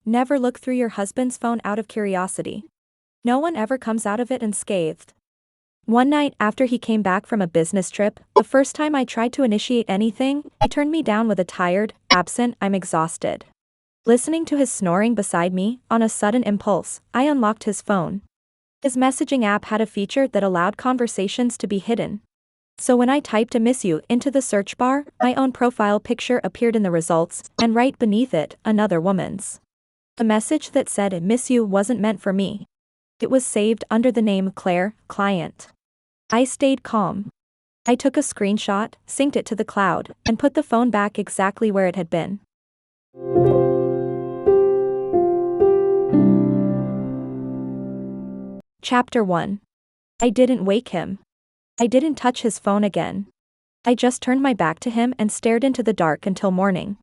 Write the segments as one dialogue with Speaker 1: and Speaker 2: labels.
Speaker 1: Never look through your husband's phone out of curiosity. No one ever comes out of it unscathed. One night after he came back from a business trip, the first time I tried to initiate anything, he turned me down with a tired, absent, I'm exhausted. Listening to his snoring beside me, on a sudden impulse, I unlocked his phone. His messaging app had a feature that allowed conversations to be hidden. So when I typed "I miss you" into the search bar, my own profile picture appeared in the results, and right beneath it, another woman's. A message that said "I miss you" wasn't meant for me. It was saved under the name Claire, client. I stayed calm. I took a screenshot, synced it to the cloud, and put the phone back exactly where it had been. Chapter 1. I didn't wake him. I didn't touch his phone again. I just turned my back to him and stared into the dark until morning.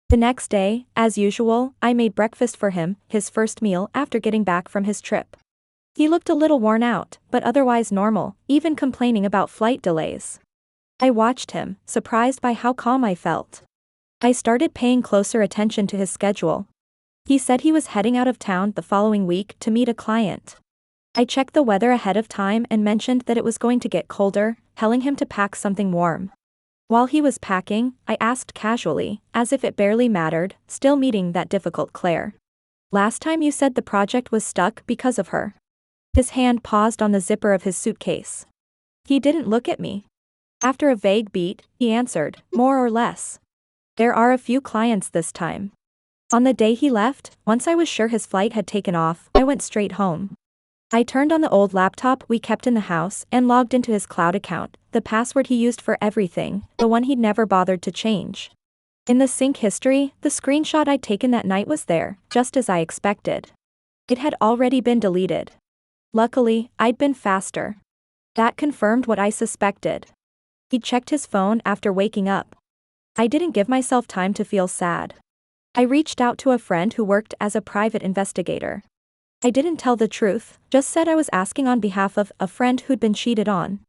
Speaker 1: The next day, as usual, I made breakfast for him, his first meal after getting back from his trip. He looked a little worn out, but otherwise normal, even complaining about flight delays. I watched him, surprised by how calm I felt. I started paying closer attention to his schedule. He said he was heading out of town the following week to meet a client. I checked the weather ahead of time and mentioned that it was going to get colder, telling him to pack something warm. While he was packing, I asked casually, as if it barely mattered, still meeting that difficult Claire. Last time you said the project was stuck because of her. His hand paused on the zipper of his suitcase. He didn't look at me. After a vague beat, he answered, more or less. There are a few clients this time. On the day he left, once I was sure his flight had taken off, I went straight home. I turned on the old laptop we kept in the house and logged into his cloud account, the password he used for everything, the one he'd never bothered to change. In the sync history, the screenshot I'd taken that night was there, just as I expected. It had already been deleted. Luckily, I'd been faster. That confirmed what I suspected. He'd checked his phone after waking up. I didn't give myself time to feel sad. I reached out to a friend who worked as a private investigator. I didn't tell the truth, just said I was asking on behalf of a friend who'd been cheated on.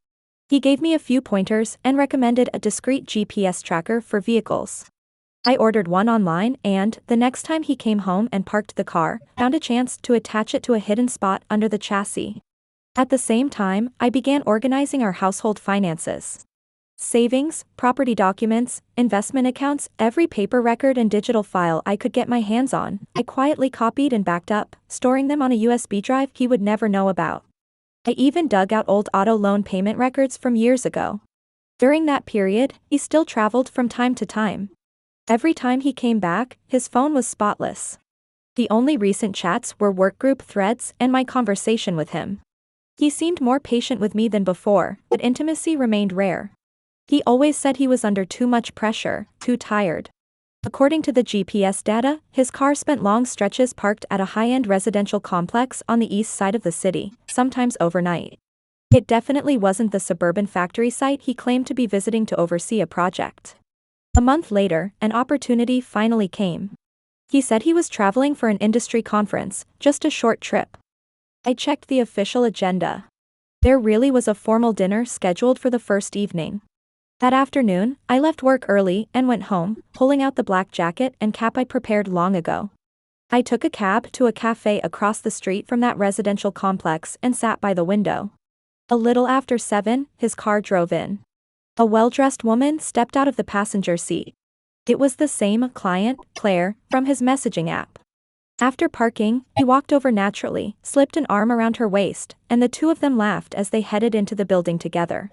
Speaker 1: He gave me a few pointers and recommended a discreet GPS tracker for vehicles. I ordered one online and, the next time he came home and parked the car, found a chance to attach it to a hidden spot under the chassis. At the same time, I began organizing our household finances. Savings, property documents, investment accounts, every paper record and digital file I could get my hands on, I quietly copied and backed up, storing them on a USB drive he would never know about. I even dug out old auto loan payment records from years ago. During that period, he still traveled from time to time. Every time he came back, his phone was spotless. The only recent chats were workgroup threads and my conversation with him. He seemed more patient with me than before, but intimacy remained rare. He always said he was under too much pressure, too tired. According to the GPS data, his car spent long stretches parked at a high-end residential complex on the east side of the city, sometimes overnight. It definitely wasn't the suburban factory site he claimed to be visiting to oversee a project. A month later, an opportunity finally came. He said he was traveling for an industry conference, just a short trip. I checked the official agenda. There really was a formal dinner scheduled for the first evening. That afternoon, I left work early and went home, pulling out the black jacket and cap I'd prepared long ago. I took a cab to a cafe across the street from that residential complex and sat by the window. A little after 7, his car drove in. A well-dressed woman stepped out of the passenger seat. It was the same client, Claire, from his messaging app. After parking, he walked over naturally, slipped an arm around her waist, and the two of them laughed as they headed into the building together.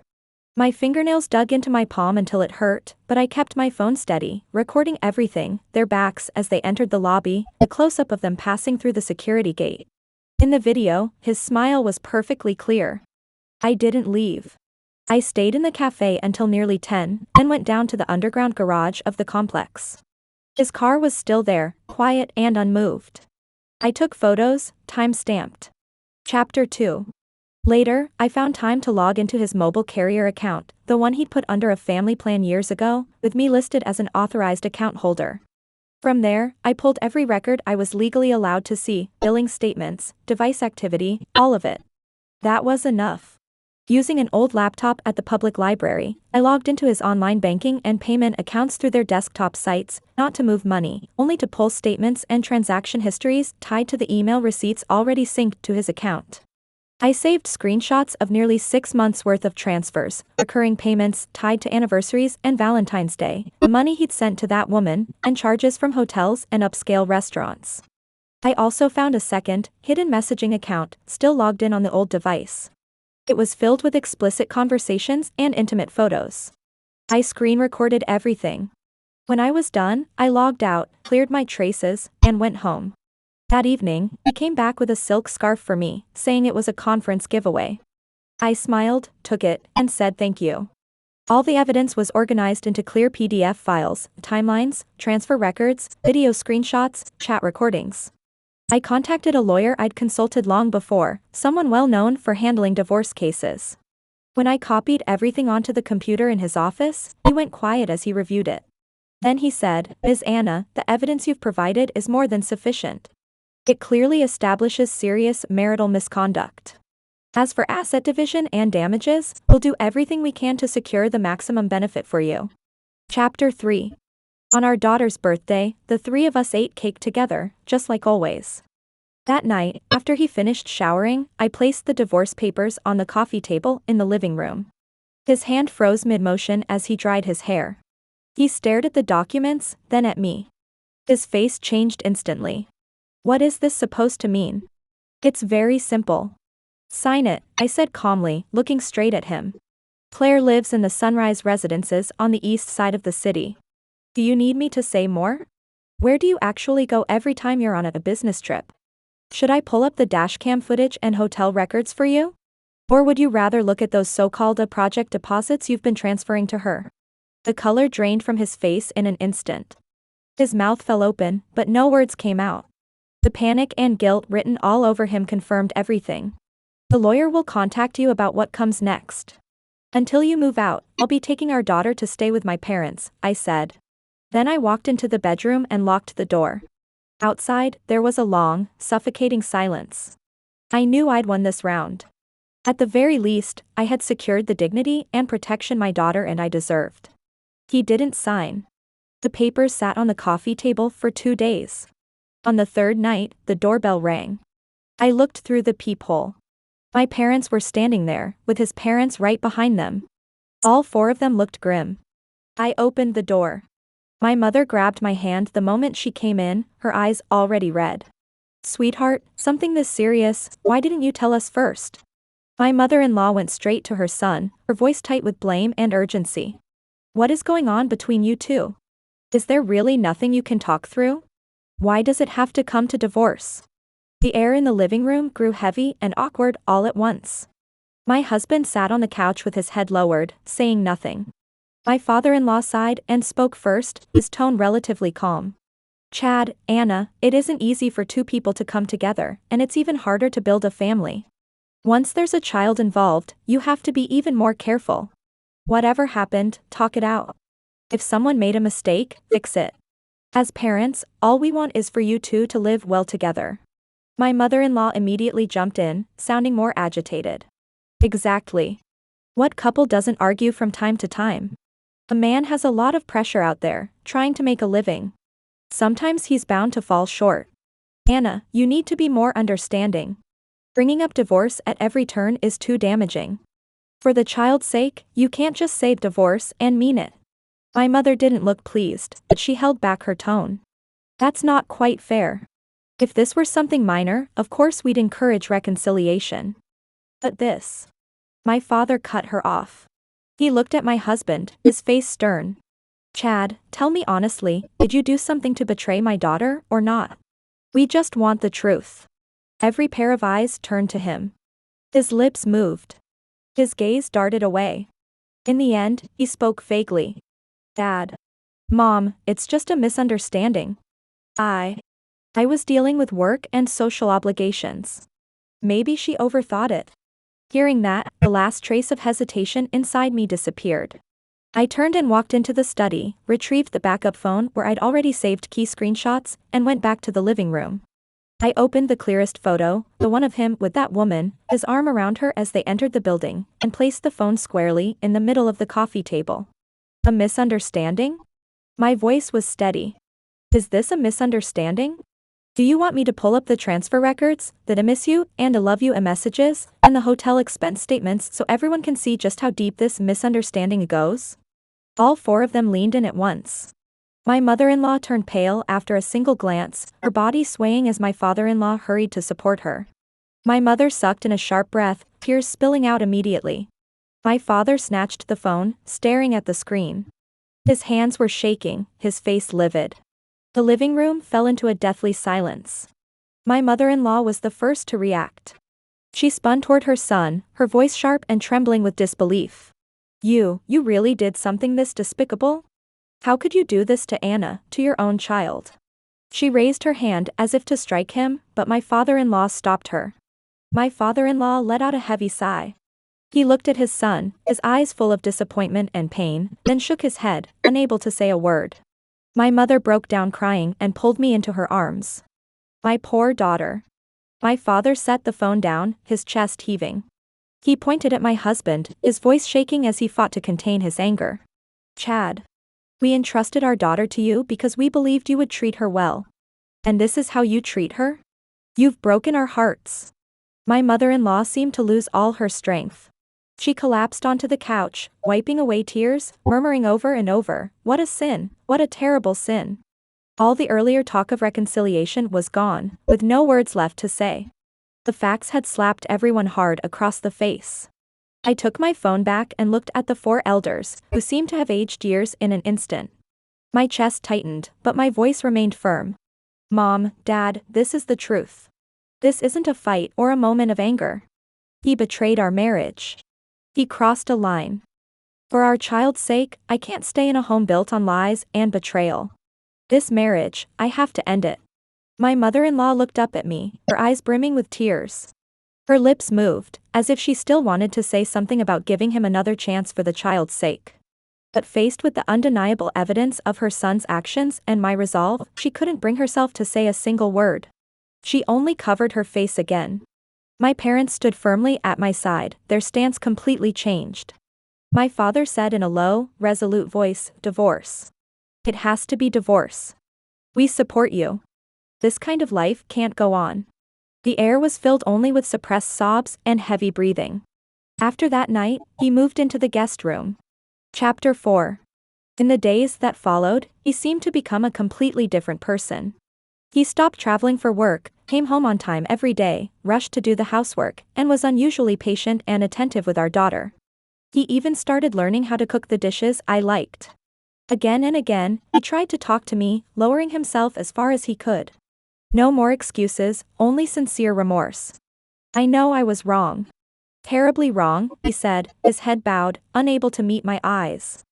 Speaker 1: My fingernails dug into my palm until it hurt, but I kept my phone steady, recording everything, their backs as they entered the lobby, a close-up of them passing through the security gate. In the video, his smile was perfectly clear. I didn't leave. I stayed in the cafe until nearly 10, then went down to the underground garage of the complex. His car was still there, quiet and unmoved. I took photos, time-stamped. Chapter 2. Later, I found time to log into his mobile carrier account, the one he'd put under a family plan years ago, with me listed as an authorized account holder. From there, I pulled every record I was legally allowed to see, billing statements, device activity, all of it. That was enough. Using an old laptop at the public library, I logged into his online banking and payment accounts through their desktop sites, not to move money, only to pull statements and transaction histories tied to the email receipts already synced to his account. I saved screenshots of nearly 6 months' worth of transfers, recurring payments tied to anniversaries and Valentine's Day, the money he'd sent to that woman, and charges from hotels and upscale restaurants. I also found a second, hidden messaging account, still logged in on the old device. It was filled with explicit conversations and intimate photos. I screen recorded everything. When I was done, I logged out, cleared my traces, and went home. That evening, he came back with a silk scarf for me, saying it was a conference giveaway. I smiled, took it, and said thank you. All the evidence was organized into clear PDF files, timelines, transfer records, video screenshots, chat recordings. I contacted a lawyer I'd consulted long before, someone well known for handling divorce cases. When I copied everything onto the computer in his office, he went quiet as he reviewed it. Then he said, "Ms. Anna, the evidence you've provided is more than sufficient. It clearly establishes serious marital misconduct. As for asset division and damages, we'll do everything we can to secure the maximum benefit for you." Chapter 3. On our daughter's birthday, the three of us ate cake together, just like always. That night, after he finished showering, I placed the divorce papers on the coffee table in the living room. His hand froze mid-motion as he dried his hair. He stared at the documents, then at me. His face changed instantly. "What is this supposed to mean?" "It's very simple. Sign it," I said calmly, looking straight at him. "Claire lives in the Sunrise residences on the east side of the city. Do you need me to say more? Where do you actually go every time you're on a business trip? Should I pull up the dashcam footage and hotel records for you? Or would you rather look at those so-called project deposits you've been transferring to her?" The color drained from his face in an instant. His mouth fell open, but no words came out. The panic and guilt written all over him confirmed everything. "The lawyer will contact you about what comes next. Until you move out, I'll be taking our daughter to stay with my parents," I said. Then I walked into the bedroom and locked the door. Outside, there was a long, suffocating silence. I knew I'd won this round. At the very least, I had secured the dignity and protection my daughter and I deserved. He didn't sign. The papers sat on the coffee table for 2 days. On the third night, the doorbell rang. I looked through the peephole. My parents were standing there, with his parents right behind them. All 4 of them looked grim. I opened the door. My mother grabbed my hand the moment she came in, her eyes already red. "Sweetheart, something this serious, why didn't you tell us first?" My mother-in-law went straight to her son, her voice tight with blame and urgency. "What is going on between you two? Is there really nothing you can talk through? Why does it have to come to divorce?" The air in the living room grew heavy and awkward all at once. My husband sat on the couch with his head lowered, saying nothing. My father-in-law sighed and spoke first, his tone relatively calm. "Chad, Anna, it isn't easy for 2 people to come together, and it's even harder to build a family. Once there's a child involved, you have to be even more careful. Whatever happened, talk it out. If someone made a mistake, fix it. As parents, all we want is for you two to live well together." My mother-in-law immediately jumped in, sounding more agitated. "Exactly. What couple doesn't argue from time to time? A man has a lot of pressure out there, trying to make a living. Sometimes he's bound to fall short. Anna, you need to be more understanding. Bringing up divorce at every turn is too damaging. For the child's sake, you can't just say divorce and mean it." My mother didn't look pleased, but she held back her tone. "That's not quite fair. If this were something minor, of course we'd encourage reconciliation. But this..." My father cut her off. He looked at my husband, his face stern. "Chad, tell me honestly, did you do something to betray my daughter, or not? We just want the truth." Every pair of eyes turned to him. His lips moved. His gaze darted away. In the end, he spoke vaguely. "Dad. Mom, it's just a misunderstanding. I was dealing with work and social obligations. Maybe she overthought it." Hearing that, the last trace of hesitation inside me disappeared. I turned and walked into the study, retrieved the backup phone where I'd already saved key screenshots, and went back to the living room. I opened the clearest photo, the one of him with that woman, his arm around her as they entered the building, and placed the phone squarely in the middle of the coffee table. A misunderstanding? My voice was steady. Is this a misunderstanding? Do you want me to pull up the transfer records, the I miss you and I love you messages, and the hotel expense statements so everyone can see just how deep this misunderstanding goes? All four of them leaned in at once. My mother-in-law turned pale after a single glance, her body swaying as my father-in-law hurried to support her. My mother sucked in a sharp breath, tears spilling out immediately. My father snatched the phone, staring at the screen. His hands were shaking, his face livid. The living room fell into a deathly silence. My mother-in-law was the first to react. She spun toward her son, her voice sharp and trembling with disbelief. You really did something this despicable? How could you do this to Anna, to your own child? She raised her hand as if to strike him, but my father-in-law stopped her. My father-in-law let out a heavy sigh. He looked at his son, his eyes full of disappointment and pain, then shook his head, unable to say a word. My mother broke down crying and pulled me into her arms. My poor daughter. My father set the phone down, his chest heaving. He pointed at my husband, his voice shaking as he fought to contain his anger. Chad. We entrusted our daughter to you because we believed you would treat her well. And this is how you treat her? You've broken our hearts. My mother-in-law seemed to lose all her strength. She collapsed onto the couch, wiping away tears, murmuring over and over, "What a sin, what a terrible sin." All the earlier talk of reconciliation was gone, with no words left to say. The facts had slapped everyone hard across the face. I took my phone back and looked at the four elders, who seemed to have aged years in an instant. My chest tightened, but my voice remained firm. Mom, Dad, this is the truth. This isn't a fight or a moment of anger. He betrayed our marriage. He crossed a line. For our child's sake, I can't stay in a home built on lies and betrayal. This marriage, I have to end it. My mother-in-law looked up at me, her eyes brimming with tears. Her lips moved, as if she still wanted to say something about giving him another chance for the child's sake. But faced with the undeniable evidence of her son's actions and my resolve, she couldn't bring herself to say a single word. She only covered her face again. My parents stood firmly at my side, their stance completely changed. My father said in a low, resolute voice, "Divorce. It has to be divorce. We support you. This kind of life can't go on." The air was filled only with suppressed sobs and heavy breathing. After that night, he moved into the guest room. Chapter 4. In the days that followed, he seemed to become a completely different person. He stopped traveling for work, came home on time every day, rushed to do the housework, and was unusually patient and attentive with our daughter. He even started learning how to cook the dishes I liked. Again and again, he tried to talk to me, lowering himself as far as he could. No more excuses, only sincere remorse. I know I was wrong. Terribly wrong, he said, his head bowed, unable to meet my eyes.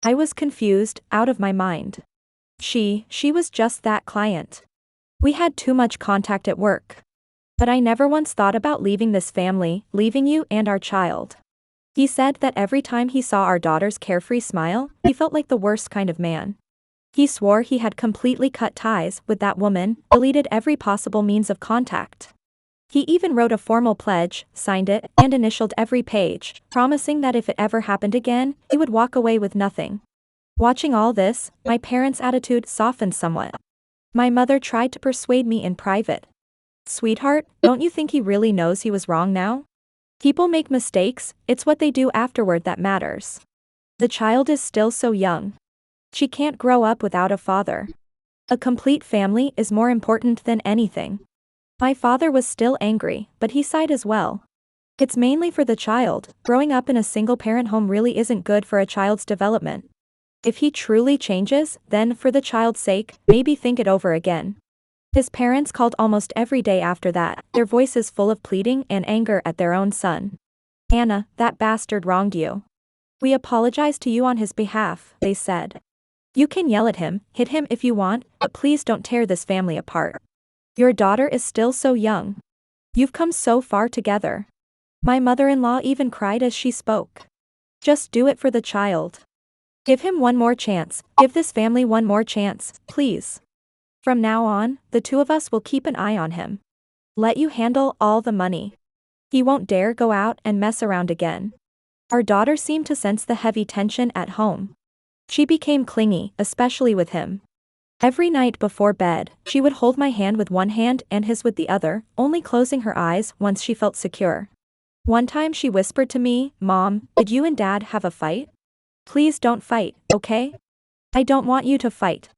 Speaker 1: I was confused, out of my mind. She was just that client. We had too much contact at work. But I never once thought about leaving this family, leaving you and our child. He said that every time he saw our daughter's carefree smile, he felt like the worst kind of man. He swore he had completely cut ties with that woman, deleted every possible means of contact. He even wrote a formal pledge, signed it, and initialed every page, promising that if it ever happened again, he would walk away with nothing. Watching all this, my parents' attitude softened somewhat. My mother tried to persuade me in private. "Sweetheart, don't you think he really knows he was wrong now? People make mistakes, it's what they do afterward that matters. The child is still so young. She can't grow up without a father. A complete family is more important than anything." My father was still angry, but he sighed as well. It's mainly for the child. Growing up in a single-parent home really isn't good for a child's development. If he truly changes, then, for the child's sake, maybe think it over again. His parents called almost every day after that, their voices full of pleading and anger at their own son. "Anna, that bastard wronged you. We apologize to you on his behalf," they said. "You can yell at him, hit him if you want, but please don't tear this family apart. Your daughter is still so young. You've come so far together." My mother-in-law even cried as she spoke. "Just do it for the child. Give him one more chance, give this family one more chance, please." From now on, the two of us will keep an eye on him. Let you handle all the money. He won't dare go out and mess around again. Our daughter seemed to sense the heavy tension at home. She became clingy, especially with him. Every night before bed, she would hold my hand with one hand and his with the other, only closing her eyes once she felt secure. One time she whispered to me, "Mom, did you and Dad have a fight? Please don't fight, okay? I don't want you to fight."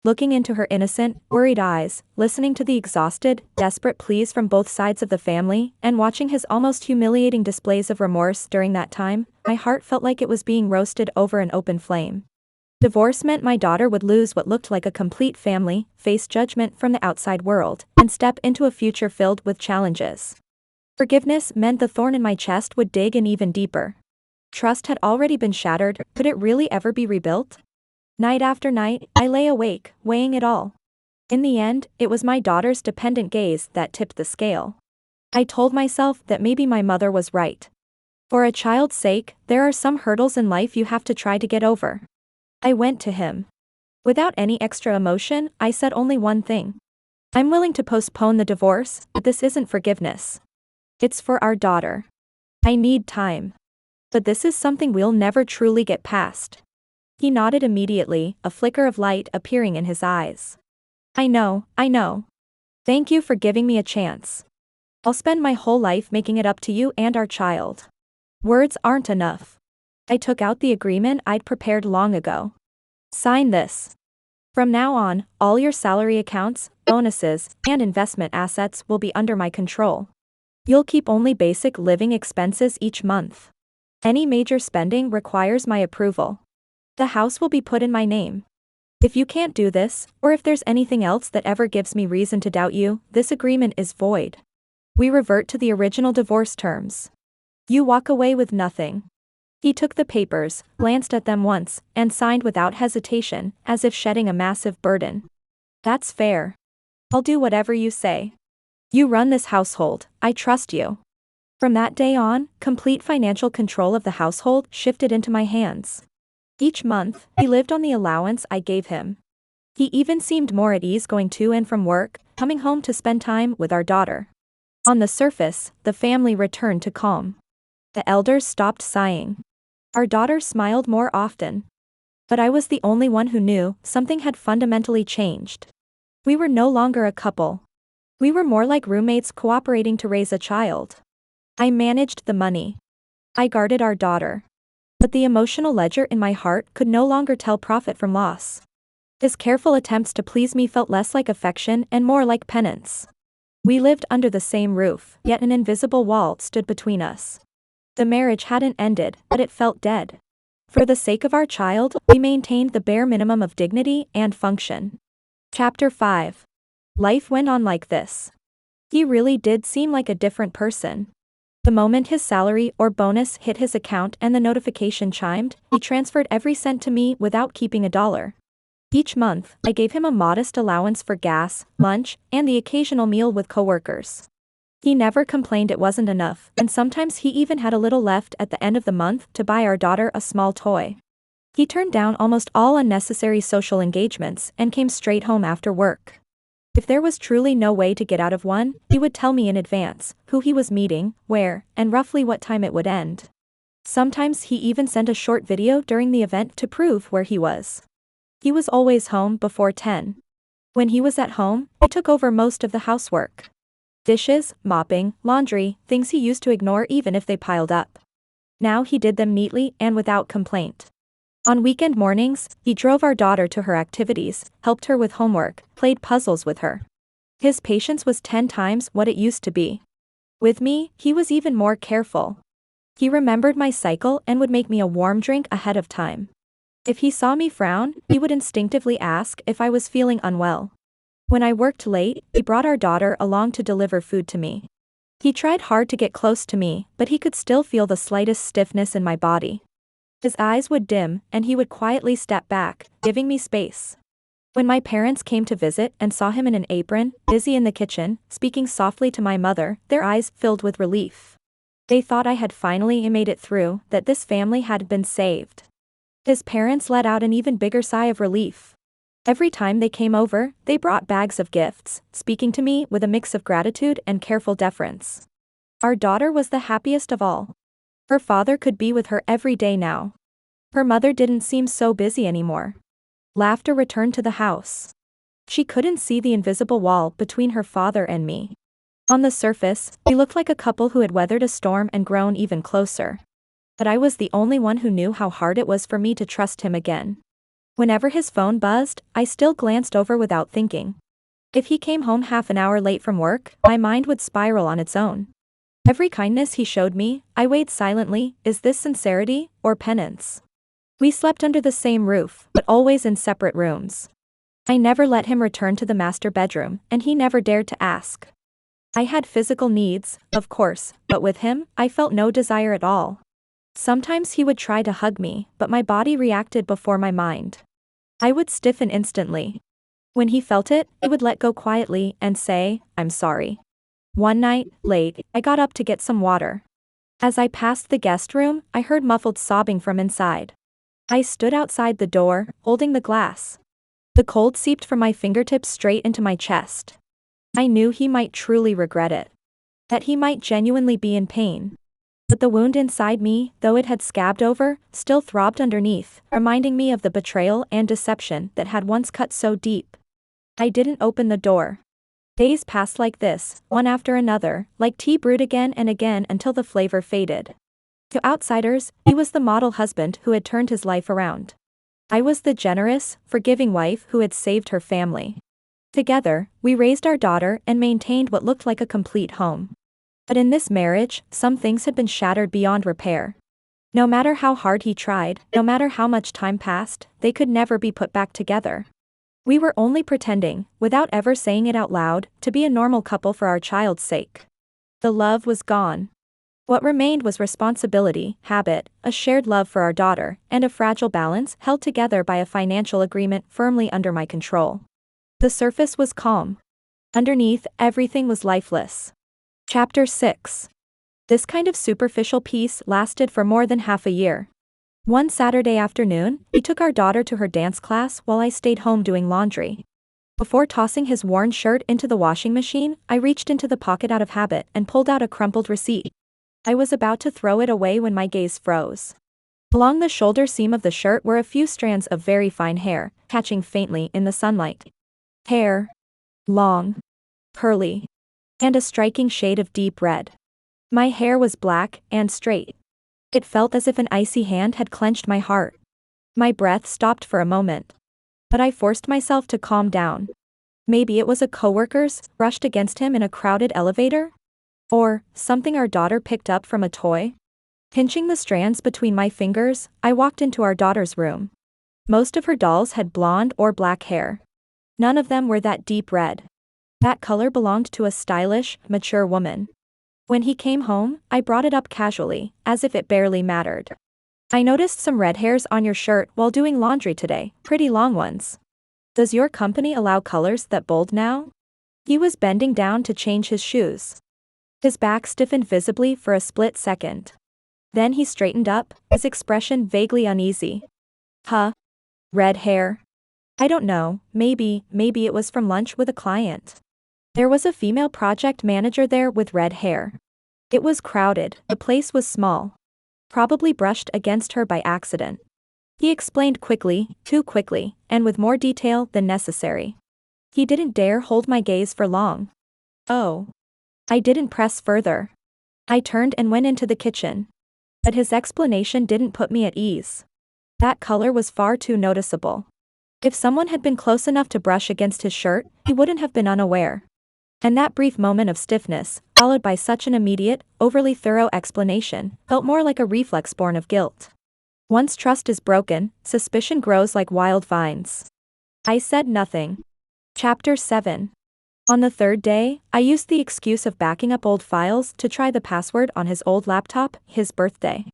Speaker 1: Looking into her innocent, worried eyes, listening to the exhausted, desperate pleas from both sides of the family, and watching his almost humiliating displays of remorse during that time, my heart felt like it was being roasted over an open flame. Divorce meant my daughter would lose what looked like a complete family, face judgment from the outside world, and step into a future filled with challenges. Forgiveness meant the thorn in my chest would dig in even deeper. Trust had already been shattered, could it really ever be rebuilt? Night after night, I lay awake, weighing it all. In the end, it was my daughter's dependent gaze that tipped the scale. I told myself that maybe my mother was right. For a child's sake, there are some hurdles in life you have to try to get over. I went to him. Without any extra emotion, I said only one thing. I'm willing to postpone the divorce, but this isn't forgiveness. It's for our daughter. I need time. But this is something we'll never truly get past. He nodded immediately, a flicker of light appearing in his eyes. I know. Thank you for giving me a chance. I'll spend my whole life making it up to you and our child. Words aren't enough. I took out the agreement I'd prepared long ago. Sign this. From now on, all your salary accounts, bonuses, and investment assets will be under my control. You'll keep only basic living expenses each month. Any major spending requires my approval. The house will be put in my name. If you can't do this, or if there's anything else that ever gives me reason to doubt you, this agreement is void. We revert to the original divorce terms. You walk away with nothing. He took the papers, glanced at them once, and signed without hesitation, as if shedding a massive burden. That's fair. I'll do whatever you say. You run this household, I trust you. From that day on, complete financial control of the household shifted into my hands. Each month, he lived on the allowance I gave him. He even seemed more at ease going to and from work, coming home to spend time with our daughter. On the surface, the family returned to calm. The elders stopped sighing. Our daughter smiled more often. But I was the only one who knew something had fundamentally changed. We were no longer a couple. We were more like roommates cooperating to raise a child. I managed the money. I guarded our daughter. But the emotional ledger in my heart could no longer tell profit from loss. His careful attempts to please me felt less like affection and more like penance. We lived under the same roof, yet an invisible wall stood between us. The marriage hadn't ended, but it felt dead. For the sake of our child, we maintained the bare minimum of dignity and function. Chapter 5. Life went on like this. He really did seem like a different person. The moment his salary or bonus hit his account and the notification chimed, he transferred every cent to me without keeping a dollar. Each month, I gave him a modest allowance for gas, lunch, and the occasional meal with coworkers. He never complained it wasn't enough, and sometimes he even had a little left at the end of the month to buy our daughter a small toy. He turned down almost all unnecessary social engagements and came straight home after work. If there was truly no way to get out of one, he would tell me in advance who he was meeting, where, and roughly what time it would end. Sometimes he even sent a short video during the event to prove where he was. He was always home before 10. When he was at home, I took over most of the housework. Dishes, mopping, laundry, things he used to ignore even if they piled up. Now he did them neatly and without complaint. On weekend mornings, he drove our daughter to her activities, helped her with homework, played puzzles with her. His patience was 10 times what it used to be. With me, he was even more careful. He remembered my cycle and would make me a warm drink ahead of time. If he saw me frown, he would instinctively ask if I was feeling unwell. When I worked late, he brought our daughter along to deliver food to me. He tried hard to get close to me, but he could still feel the slightest stiffness in my body. His eyes would dim, and he would quietly step back, giving me space. When my parents came to visit and saw him in an apron, busy in the kitchen, speaking softly to my mother, their eyes filled with relief. They thought I had finally made it through, that this family had been saved. His parents let out an even bigger sigh of relief. Every time they came over, they brought bags of gifts, speaking to me with a mix of gratitude and careful deference. Our daughter was the happiest of all. Her father could be with her every day now. Her mother didn't seem so busy anymore. Laughter returned to the house. She couldn't see the invisible wall between her father and me. On the surface, we looked like a couple who had weathered a storm and grown even closer. But I was the only one who knew how hard it was for me to trust him again. Whenever his phone buzzed, I still glanced over without thinking. If he came home half an hour late from work, my mind would spiral on its own. Every kindness he showed me, I weighed silently. Is this sincerity or penance? We slept under the same roof, but always in separate rooms. I never let him return to the master bedroom, and he never dared to ask. I had physical needs, of course, but with him, I felt no desire at all. Sometimes he would try to hug me, but my body reacted before my mind. I would stiffen instantly. When he felt it, he would let go quietly and say, "I'm sorry." One night, late, I got up to get some water. As I passed the guest room, I heard muffled sobbing from inside. I stood outside the door, holding the glass. The cold seeped from my fingertips straight into my chest. I knew he might truly regret it. That he might genuinely be in pain. But the wound inside me, though it had scabbed over, still throbbed underneath, reminding me of the betrayal and deception that had once cut so deep. I didn't open the door. Days passed like this, one after another, like tea brewed again and again until the flavor faded. To outsiders, he was the model husband who had turned his life around. I was the generous, forgiving wife who had saved her family. Together, we raised our daughter and maintained what looked like a complete home. But in this marriage, some things had been shattered beyond repair. No matter how hard he tried, no matter how much time passed, they could never be put back together. We were only pretending, without ever saying it out loud, to be a normal couple for our child's sake. The love was gone. What remained was responsibility, habit, a shared love for our daughter, and a fragile balance held together by a financial agreement firmly under my control. The surface was calm. Underneath, everything was lifeless. Chapter 6. This kind of superficial peace lasted for more than half a year. One Saturday afternoon, he took our daughter to her dance class while I stayed home doing laundry. Before tossing his worn shirt into the washing machine, I reached into the pocket out of habit and pulled out a crumpled receipt. I was about to throw it away when my gaze froze. Along the shoulder seam of the shirt were a few strands of very fine hair, catching faintly in the sunlight. Hair. Long. Curly. And a striking shade of deep red. My hair was black and straight. It felt as if an icy hand had clenched my heart. My breath stopped for a moment. But I forced myself to calm down. Maybe it was a coworker's brushed against him in a crowded elevator? Or something our daughter picked up from a toy? Pinching the strands between my fingers, I walked into our daughter's room. Most of her dolls had blonde or black hair. None of them were that deep red. That color belonged to a stylish, mature woman. When he came home, I brought it up casually, as if it barely mattered. I noticed some red hairs on your shirt while doing laundry today, pretty long ones. Does your company allow colors that bold now? He was bending down to change his shoes. His back stiffened visibly for a split second. Then he straightened up, his expression vaguely uneasy. Huh? Red hair? I don't know, maybe it was from lunch with a client. There was a female project manager there with red hair. It was crowded, the place was small. Probably brushed against her by accident. He explained quickly, too quickly, and with more detail than necessary. He didn't dare hold my gaze for long. Oh. I didn't press further. I turned and went into the kitchen. But his explanation didn't put me at ease. That color was far too noticeable. If someone had been close enough to brush against his shirt, he wouldn't have been unaware. And that brief moment of stiffness, followed by such an immediate, overly thorough explanation, felt more like a reflex born of guilt. Once trust is broken, suspicion grows like wild vines. I said nothing. Chapter 7. On the third day, I used the excuse of backing up old files to try the password on his old laptop, his birthday.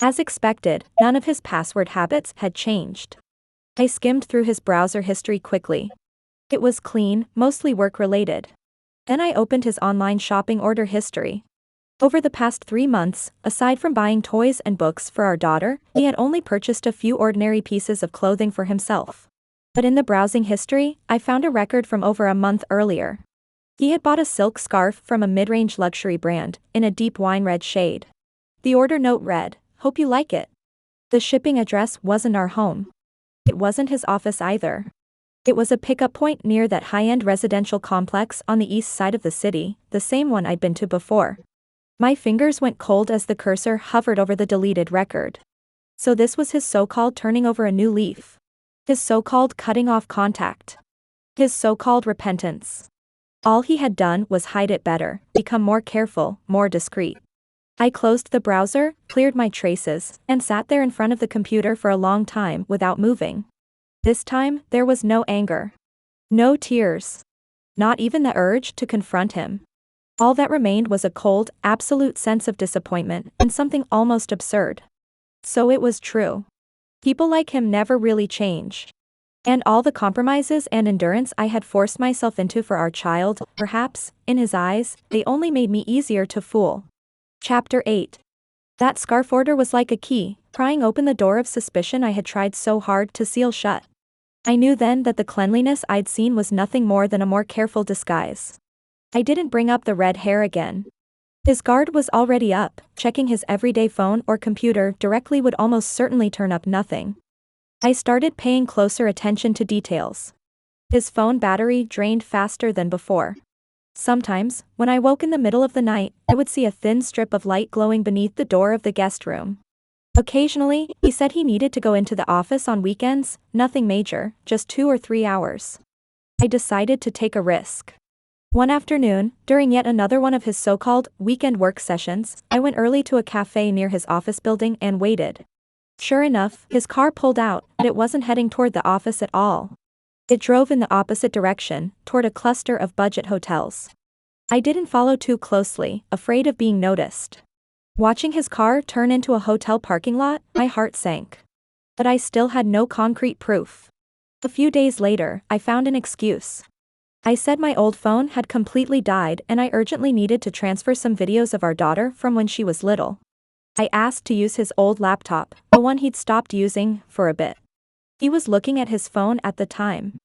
Speaker 1: As expected, none of his password habits had changed. I skimmed through his browser history quickly. It was clean, mostly work-related. Then I opened his online shopping order history. Over the past 3 months, aside from buying toys and books for our daughter, he had only purchased a few ordinary pieces of clothing for himself. But in the browsing history, I found a record from over a month earlier. He had bought a silk scarf from a mid-range luxury brand, in a deep wine red shade. The order note read, "Hope you like it." The shipping address wasn't our home. It wasn't his office either. It was a pickup point near that high-end residential complex on the east side of the city, the same one I'd been to before. My fingers went cold as the cursor hovered over the deleted record. So this was his so-called turning over a new leaf. His so-called cutting off contact. His so-called repentance. All he had done was hide it better, become more careful, more discreet. I closed the browser, cleared my traces, and sat there in front of the computer for a long time without moving. This time, there was no anger. No tears. Not even the urge to confront him. All that remained was a cold, absolute sense of disappointment, and something almost absurd. So it was true. People like him never really change. And all the compromises and endurance I had forced myself into for our child, perhaps, in his eyes, they only made me easier to fool. Chapter 8. That scarf order was like a key, prying open the door of suspicion I had tried so hard to seal shut. I knew then that the cleanliness I'd seen was nothing more than a more careful disguise. I didn't bring up the red hair again. His guard was already up, checking his everyday phone or computer directly would almost certainly turn up nothing. I started paying closer attention to details. His phone battery drained faster than before. Sometimes, when I woke in the middle of the night, I would see a thin strip of light glowing beneath the door of the guest room. Occasionally, he said he needed to go into the office on weekends, nothing major, just 2 or 3 hours. I decided to take a risk. One afternoon, during yet another one of his so-called weekend work sessions, I went early to a cafe near his office building and waited. Sure enough, his car pulled out, but it wasn't heading toward the office at all. It drove in the opposite direction, toward a cluster of budget hotels. I didn't follow too closely, afraid of being noticed. Watching his car turn into a hotel parking lot, my heart sank. But I still had no concrete proof. A few days later, I found an excuse. I said my old phone had completely died and I urgently needed to transfer some videos of our daughter from when she was little. I asked to use his old laptop, the one he'd stopped using, for a bit. He was looking at his phone at the time.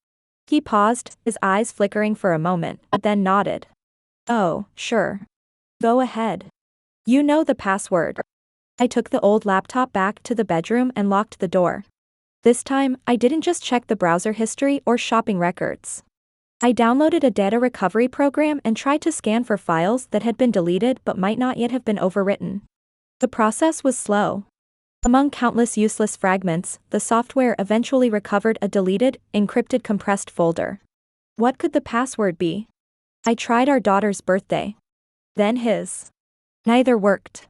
Speaker 1: He paused, his eyes flickering for a moment, but then nodded. "Oh, sure. Go ahead. You know the password." I took the old laptop back to the bedroom and locked the door. This time, I didn't just check the browser history or shopping records. I downloaded a data recovery program and tried to scan for files that had been deleted but might not yet have been overwritten. The process was slow. Among countless useless fragments, the software eventually recovered a deleted, encrypted compressed folder. What could the password be? I tried our daughter's birthday. Then his. Neither worked.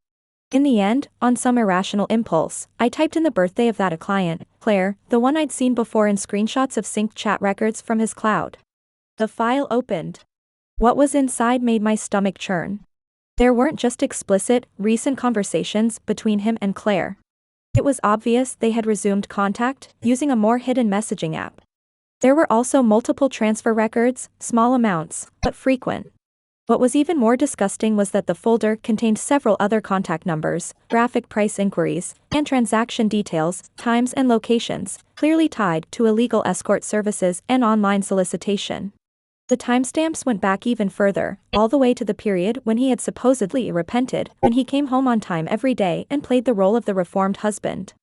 Speaker 1: In the end, on some irrational impulse, I typed in the birthday of that a client, Claire, the one I'd seen before in screenshots of synced chat records from his cloud. The file opened. What was inside made my stomach churn. There weren't just explicit, recent conversations between him and Claire. It was obvious they had resumed contact, using a more hidden messaging app. There were also multiple transfer records, small amounts, but frequent. What was even more disgusting was that the folder contained several other contact numbers, graphic price inquiries, and transaction details, times and locations, clearly tied to illegal escort services and online solicitation. The timestamps went back even further, all the way to the period when he had supposedly repented, when he came home on time every day and played the role of the reformed husband.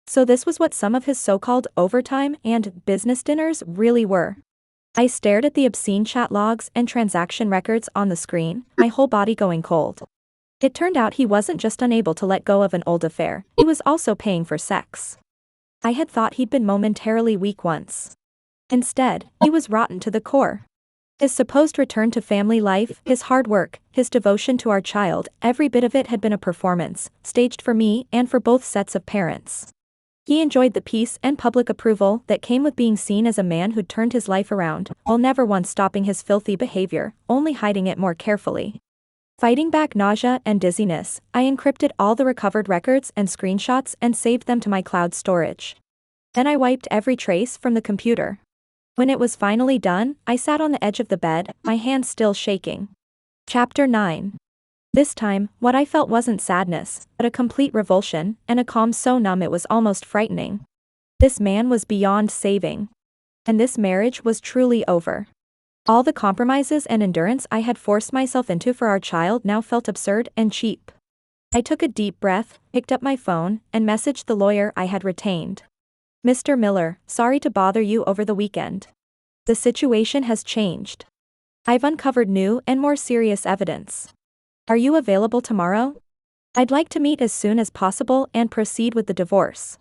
Speaker 1: So this was what some of his so-called overtime and business dinners really were. I stared at the obscene chat logs and transaction records on the screen, my whole body going cold. It turned out he wasn't just unable to let go of an old affair, he was also paying for sex. I had thought he'd been momentarily weak once. Instead, he was rotten to the core. His supposed return to family life, his hard work, his devotion to our child, every bit of it had been a performance, staged for me and for both sets of parents. He enjoyed the peace and public approval that came with being seen as a man who'd turned his life around, while never once stopping his filthy behavior, only hiding it more carefully. Fighting back nausea and dizziness, I encrypted all the recovered records and screenshots and saved them to my cloud storage. Then I wiped every trace from the computer. When it was finally done, I sat on the edge of the bed, my hands still shaking. Chapter 9. This time, what I felt wasn't sadness, but a complete revulsion, and a calm so numb it was almost frightening. This man was beyond saving. And this marriage was truly over. All the compromises and endurance I had forced myself into for our child now felt absurd and cheap. I took a deep breath, picked up my phone, and messaged the lawyer I had retained. Mr. Miller, sorry to bother you over the weekend. The situation has changed. I've uncovered new and more serious evidence. Are you available tomorrow? I'd like to meet as soon as possible and proceed with the divorce.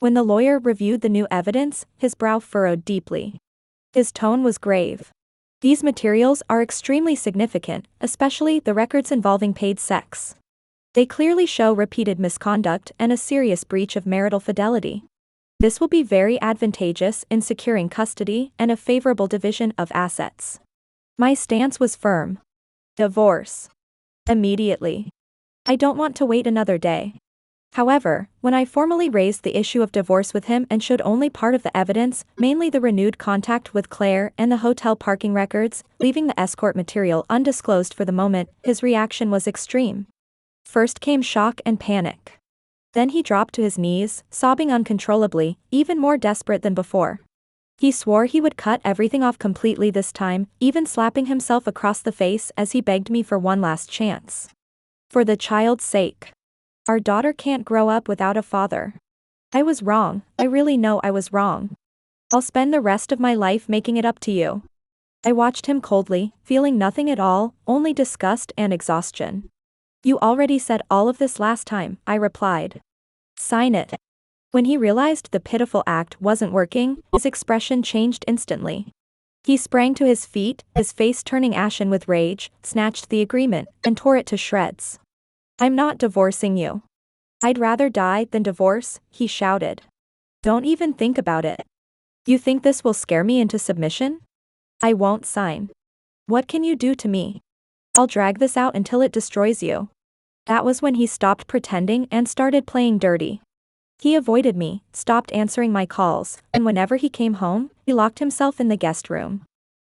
Speaker 1: When the lawyer reviewed the new evidence, his brow furrowed deeply. His tone was grave. These materials are extremely significant, especially the records involving paid sex. They clearly show repeated misconduct and a serious breach of marital fidelity. This will be very advantageous in securing custody and a favorable division of assets. My stance was firm. Divorce. Immediately. I don't want to wait another day. However, when I formally raised the issue of divorce with him and showed only part of the evidence, mainly the renewed contact with Claire and the hotel parking records, leaving the escort material undisclosed for the moment, his reaction was extreme. First came shock and panic. Then he dropped to his knees, sobbing uncontrollably, even more desperate than before. He swore he would cut everything off completely this time, even slapping himself across the face as he begged me for one last chance. For the child's sake. Our daughter can't grow up without a father. I was wrong, I really know I was wrong. I'll spend the rest of my life making it up to you. I watched him coldly, feeling nothing at all, only disgust and exhaustion. You already said all of this last time, I replied. Sign it. When he realized the pitiful act wasn't working, his expression changed instantly. He sprang to his feet, his face turning ashen with rage, snatched the agreement, and tore it to shreds. I'm not divorcing you. I'd rather die than divorce, he shouted. Don't even think about it. You think this will scare me into submission? I won't sign. What can you do to me? I'll drag this out until it destroys you. That was when he stopped pretending and started playing dirty. He avoided me, stopped answering my calls, and whenever he came home, he locked himself in the guest room.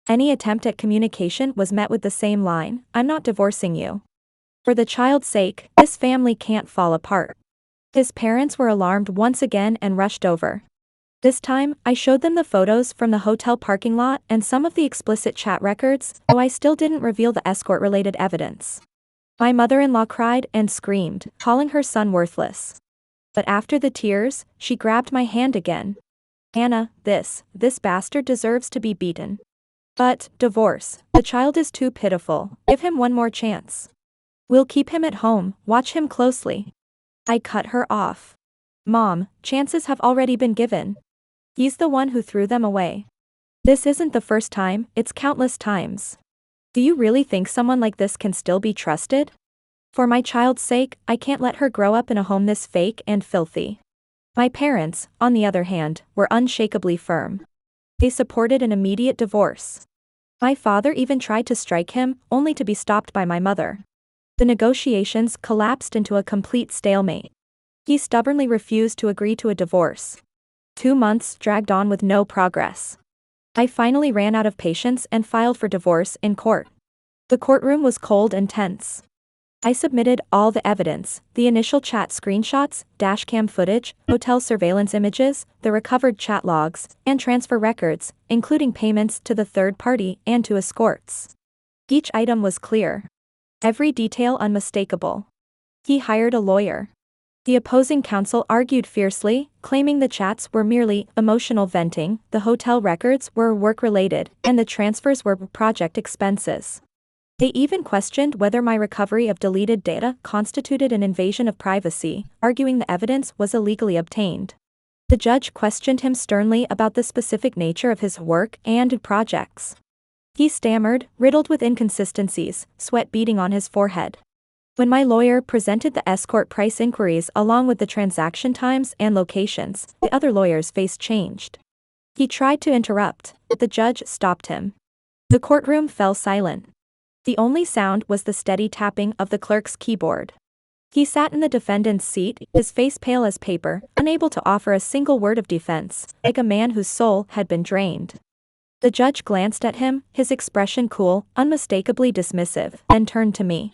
Speaker 1: Any attempt at communication was met with the same line, I'm not divorcing you. For the child's sake, this family can't fall apart. His parents were alarmed once again and rushed over. This time, I showed them the photos from the hotel parking lot and some of the explicit chat records, though I still didn't reveal the escort-related evidence. My mother-in-law cried and screamed, calling her son worthless. But after the tears, she grabbed my hand again. Hannah, this bastard deserves to be beaten. But, divorce, the child is too pitiful, give him one more chance. We'll keep him at home, watch him closely. I cut her off. Mom, chances have already been given. He's the one who threw them away. This isn't the first time, it's countless times. Do you really think someone like this can still be trusted? For my child's sake, I can't let her grow up in a home this fake and filthy. My parents, on the other hand, were unshakably firm. They supported an immediate divorce. My father even tried to strike him, only to be stopped by my mother. The negotiations collapsed into a complete stalemate. He stubbornly refused to agree to a divorce. 2 months dragged on with no progress. I finally ran out of patience and filed for divorce in court. The courtroom was cold and tense. I submitted all the evidence, the initial chat screenshots, dashcam footage, hotel surveillance images, the recovered chat logs, and transfer records, including payments to the third party and to escorts. Each item was clear. Every detail unmistakable. He hired a lawyer. The opposing counsel argued fiercely, claiming the chats were merely emotional venting, the hotel records were work-related, and the transfers were project expenses. They even questioned whether my recovery of deleted data constituted an invasion of privacy, arguing the evidence was illegally obtained. The judge questioned him sternly about the specific nature of his work and projects. He stammered, riddled with inconsistencies, sweat beading on his forehead. When my lawyer presented the escort price inquiries along with the transaction times and locations, the other lawyer's face changed. He tried to interrupt, but the judge stopped him. The courtroom fell silent. The only sound was the steady tapping of the clerk's keyboard. He sat in the defendant's seat, his face pale as paper, unable to offer a single word of defense, like a man whose soul had been drained. The judge glanced at him, his expression cool, unmistakably dismissive, then turned to me.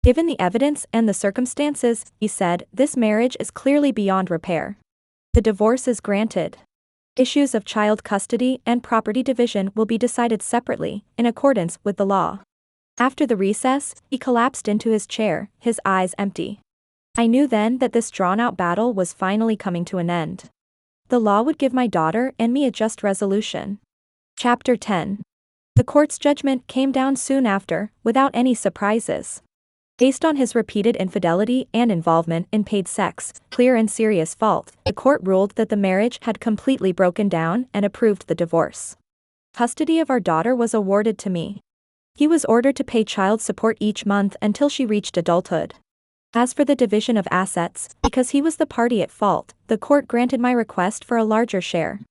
Speaker 1: Given the evidence and the circumstances, he said, this marriage is clearly beyond repair. The divorce is granted. Issues of child custody and property division will be decided separately, in accordance with the law. After the recess, he collapsed into his chair, his eyes empty. I knew then that this drawn-out battle was finally coming to an end. The law would give my daughter and me a just resolution. Chapter 10. The court's judgment came down soon after, without any surprises. Based on his repeated infidelity and involvement in paid sex, clear and serious fault, the court ruled that the marriage had completely broken down and approved the divorce. Custody of our daughter was awarded to me. He was ordered to pay child support each month until she reached adulthood. As for the division of assets, because he was the party at fault, the court granted my request for a larger share.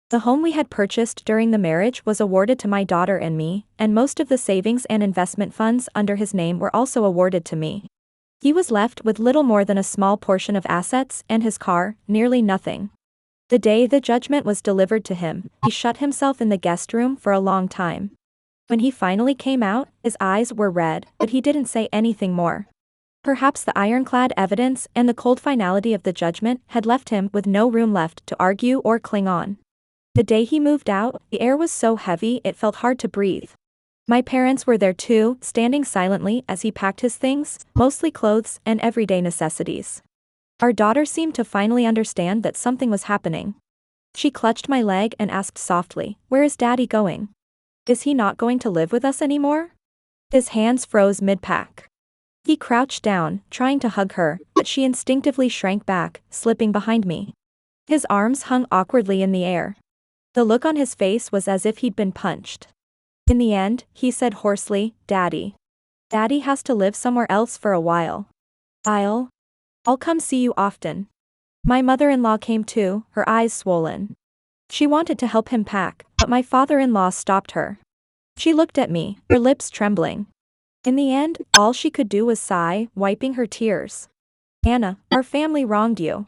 Speaker 1: The home we had purchased during the marriage was awarded to my daughter and me, and most of the savings and investment funds under his name were also awarded to me. He was left with little more than a small portion of assets and his car, nearly nothing. The day the judgment was delivered to him, he shut himself in the guest room for a long time. When he finally came out, his eyes were red, but he didn't say anything more. Perhaps the ironclad evidence and the cold finality of the judgment had left him with no room left to argue or cling on. The day he moved out, the air was so heavy it felt hard to breathe. My parents were there too, standing silently as he packed his things, mostly clothes and everyday necessities. Our daughter seemed to finally understand that something was happening. She clutched my leg and asked softly, "Where is Daddy going? Is he not going to live with us anymore?" His hands froze mid-pack. He crouched down, trying to hug her, but she instinctively shrank back, slipping behind me. His arms hung awkwardly in the air. The look on his face was as if he'd been punched. In the end, he said hoarsely, Daddy has to live somewhere else for a while. I'll come see you often." My mother-in-law came too, her eyes swollen. She wanted to help him pack, but my father-in-law stopped her. She looked at me, her lips trembling. In the end, all she could do was sigh, wiping her tears. "Anna, our family wronged you.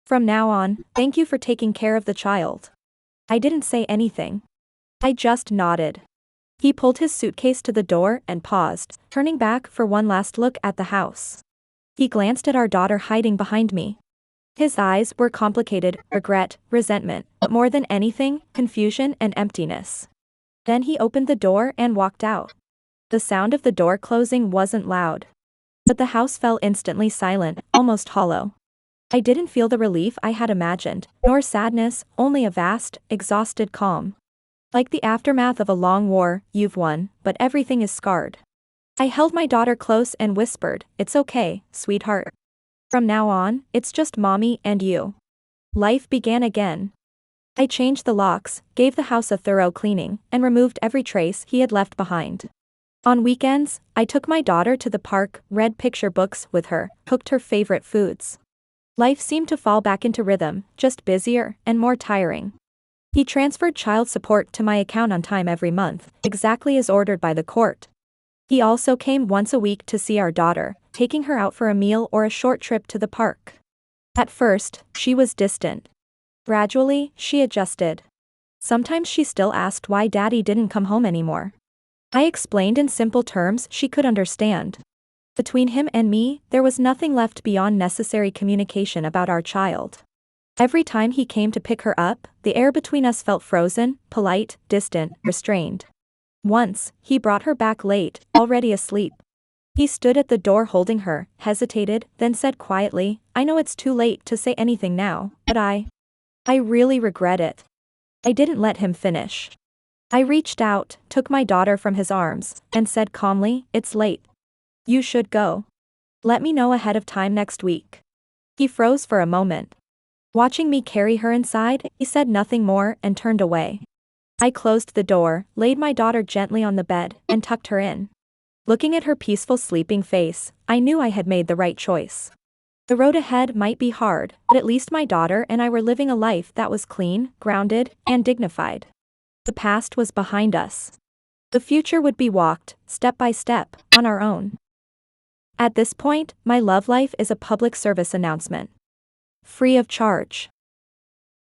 Speaker 1: From now on, thank you for taking care of the child." I didn't say anything. I just nodded. He pulled his suitcase to the door and paused, turning back for one last look at the house. He glanced at our daughter hiding behind me. His eyes were complicated, regret, resentment, but more than anything, confusion and emptiness. Then he opened the door and walked out. The sound of the door closing wasn't loud. But the house fell instantly silent, almost hollow. I didn't feel the relief I had imagined, nor sadness, only a vast, exhausted calm. Like the aftermath of a long war, you've won, but everything is scarred. I held my daughter close and whispered, "It's okay, sweetheart. From now on, it's just Mommy and you." Life began again. I changed the locks, gave the house a thorough cleaning, and removed every trace he had left behind. On weekends, I took my daughter to the park, read picture books with her, cooked her favorite foods. Life seemed to fall back into rhythm, just busier and more tiring. He transferred child support to my account on time every month, exactly as ordered by the court. He also came once a week to see our daughter, taking her out for a meal or a short trip to the park. At first, she was distant. Gradually, she adjusted. Sometimes she still asked why Daddy didn't come home anymore. I explained in simple terms she could understand. Between him and me, there was nothing left beyond necessary communication about our child. Every time he came to pick her up, the air between us felt frozen, polite, distant, restrained. Once, he brought her back late, already asleep. He stood at the door holding her, hesitated, then said quietly, "I know it's too late to say anything now, but I really regret it." I didn't let him finish. I reached out, took my daughter from his arms, and said calmly, "It's late. You should go. Let me know ahead of time next week." He froze for a moment. Watching me carry her inside, he said nothing more and turned away. I closed the door, laid my daughter gently on the bed, and tucked her in. Looking at her peaceful sleeping face, I knew I had made the right choice. The road ahead might be hard, but at least my daughter and I were living a life that was clean, grounded, and dignified. The past was behind us. The future would be walked, step by step, on our own. At this point, my love life is a public service announcement. Free of charge.